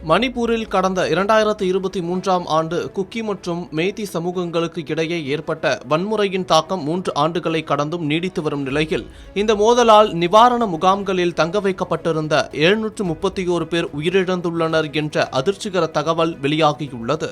மணிப்பூரில் கடந்த 2023ஆம் ஆண்டு குக்கி மற்றும் மேய்தி சமூகங்களுக்கு இடையே ஏற்பட்ட வன்முறையின் தாக்கம் 3 ஆண்டுகளை கடந்தும் நீடித்து வரும் நிலையில் இந்த மோதலால் நிவாரண முகாம்களில் தங்க வைக்கப்பட்டிருந்த 731 பேர் உயிரிழந்துள்ளனர் என்ற அதிர்ச்சிகர தகவல் வெளியாகியுள்ளது.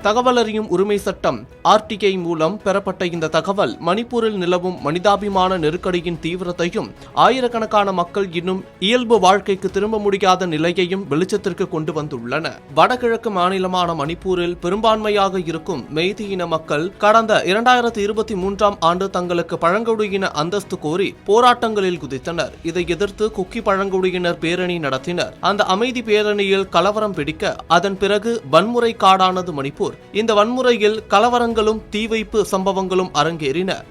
தகவல் அறியும் உரிமை சட்டம் RTI மூலம் பெறப்பட்ட இந்த தகவல் மணிப்பூரில் நிலவும் மனிதாபிமான நெருக்கடியின் தீவிரத்தையும் ஆயிரக்கணக்கான மக்கள் இன்னும் இயல்பு வாழ்க்கைக்கு திரும்ப முடியாத நிலையையும் வெளிச்சத்திற்கு கொண்டு வந்துள்ளன. வடகிழக்கு மாநிலமான மணிப்பூரில் பெரும்பான்மையாக இருக்கும் மெய்தி இன மக்கள் கடந்த 2023ஆம் ஆண்டு தங்களுக்கு பழங்குடியின அந்தஸ்து கோரி போராட்டங்களில் குதித்தனர். இதை எதிர்த்து குக்கி பழங்குடியினர் பேரணி நடத்தினர். அந்த அமைதி பேரணியில் கலவரம் பிடிக்க அதன் பிறகு வன்முறை காடானது மணிப்பூர். இந்த வன்முறையில் கலவரங்களும் தீ வைப்பு சம்பவங்களும் அரங்கேறின.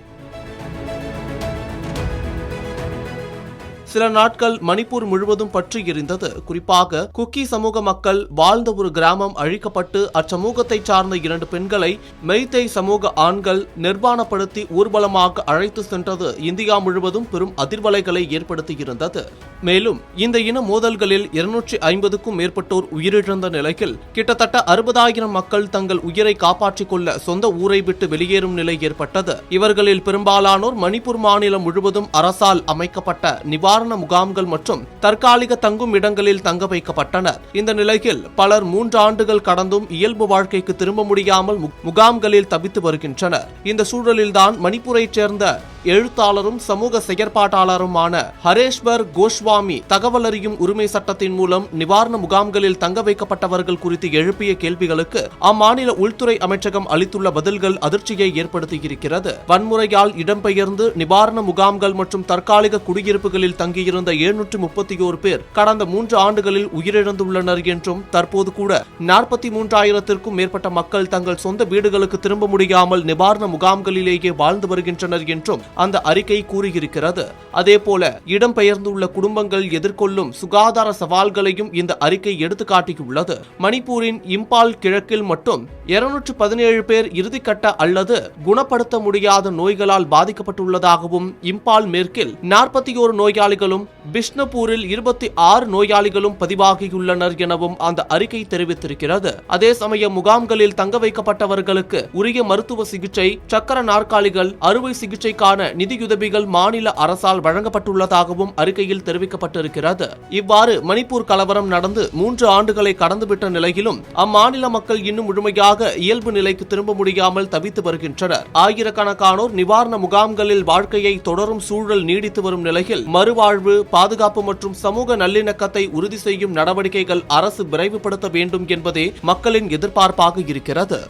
சில நாட்கள் மணிப்பூர் முழுவதும் பற்றி எரிந்தது. குறிப்பாக குக்கி சமூக மக்கள் வாழ்ந்த ஒரு கிராமம் அழிக்கப்பட்டு அச்சமூகத்தைச் சார்ந்த 2 பெண்களை மெய்தை சமூக ஆண்கள் நிர்வாணப்படுத்தி ஊர்வலமாக அழைத்து சென்றது இந்தியா முழுவதும் பெரும் அதிர்வலைகளை ஏற்படுத்தியிருந்தது. மேலும் இந்த இன மோதல்களில் 250க்கும் மேற்பட்டோர் உயிரிழந்த நிலையில் கிட்டத்தட்ட 60,000 மக்கள் தங்கள் உயிரை காப்பாற்றிக் கொள்ள சொந்த ஊரை விட்டு வெளியேறும் நிலை ஏற்பட்டது. இவர்களில் பெரும்பாலானோர் மணிப்பூர் மாநிலம் முழுவதும் அரசால் அமைக்கப்பட்ட நிவாரண முகாம்கள் மற்றும் தற்காலிக தங்கும் இடங்களில் தங்க வைக்கப்பட்டனர். இந்த நிலையில் பலர் 3 ஆண்டுகள் கடந்தும் இயல்பு வாழ்க்கைக்கு திரும்ப முடியாமல் முகாம்களில் தவித்து வருகின்றனர். இந்த சூழலில்தான் மணிப்பூரைச் சேர்ந்த எழுத்தாளரும் சமூக செயற்பாட்டாளருமான ஹரேஷ்வர் கோஸ்வாமி தகவல் அறியும் உரிமை சட்டத்தின் மூலம் நிவாரண முகாம்களில் தங்க வைக்கப்பட்டவர்கள் குறித்து எழுப்பிய கேள்விகளுக்கு அம்மாநில உள்துறை அமைச்சகம் அளித்துள்ள பதில்கள் அதிர்ச்சியை ஏற்படுத்தியிருக்கிறது. வன்முறையால் இடம்பெயர்ந்து நிவாரண முகாம்கள் மற்றும் தற்காலிக குடியிருப்புகளில் தங்கியிருந்த 731 பேர் கடந்த 3 ஆண்டுகளில் உயிரிழந்துள்ளனர் என்றும் தற்போது கூட 43,000க்கும் மேற்பட்ட மக்கள் தங்கள் சொந்த வீடுகளுக்கு திரும்ப முடியாமல் நிவாரண முகாம்களிலேயே வாழ்ந்து வருகின்றனர் என்றும் அந்த அறிக்கை கூறியிருக்கிறது. அதேபோல இடம்பெயர்ந்துள்ள குடும்பங்கள் எதிர்கொள்ளும் சுகாதார சவால்களையும் இந்த அறிக்கை எடுத்துக்காட்டியுள்ளது. மணிப்பூரின் இம்பால் கிழக்கில் மட்டும் 217 பேர் இறுதிக்கட்ட அல்லது குணப்படுத்த முடியாத நோய்களால் பாதிக்கப்பட்டுள்ளதாகவும், இம்பால் மேற்கில் 41 நோயாளிகளும், பிஷ்ணுபூரில் 26 நோயாளிகளும் பதிவாகியுள்ளனர் எனவும் அந்த அறிக்கை தெரிவித்திருக்கிறது. அதே சமயம் முகாம்களில் தங்க வைக்கப்பட்டவர்களுக்கு உரிய மருத்துவ சிகிச்சை, சக்கர நாற்காலிகள், அறுவை சிகிச்சைக்கான நிதியுதவிகள் மாநில அரசால் வழங்கப்பட்டுள்ளதாகவும் அறிக்கையில் தெரிவிக்கப்பட்டிருக்கிறது. இவ்வாறு மணிப்பூர் கலவரம் நடந்து 3 ஆண்டுகளை கடந்துவிட்ட நிலையிலும் அம்மாநில மக்கள் இன்னும் முழுமையாக இயல்பு நிலைக்கு திரும்ப முடியாமல் தவித்து வருகின்றனர். ஆயிரக்கணக்கானோர் நிவாரண முகாம்களில் வாழ்க்கையை தொடரும் சூழல் நீடித்து வரும் நிலையில் மறுவாழ்வு, பாதுகாப்பு மற்றும் சமூக நல்லிணக்கத்தை உறுதி செய்யும் நடவடிக்கைகள் அரசு விரைவுபடுத்த வேண்டும் என்பதே மக்களின் எதிர்பார்ப்பாக இருக்கிறது.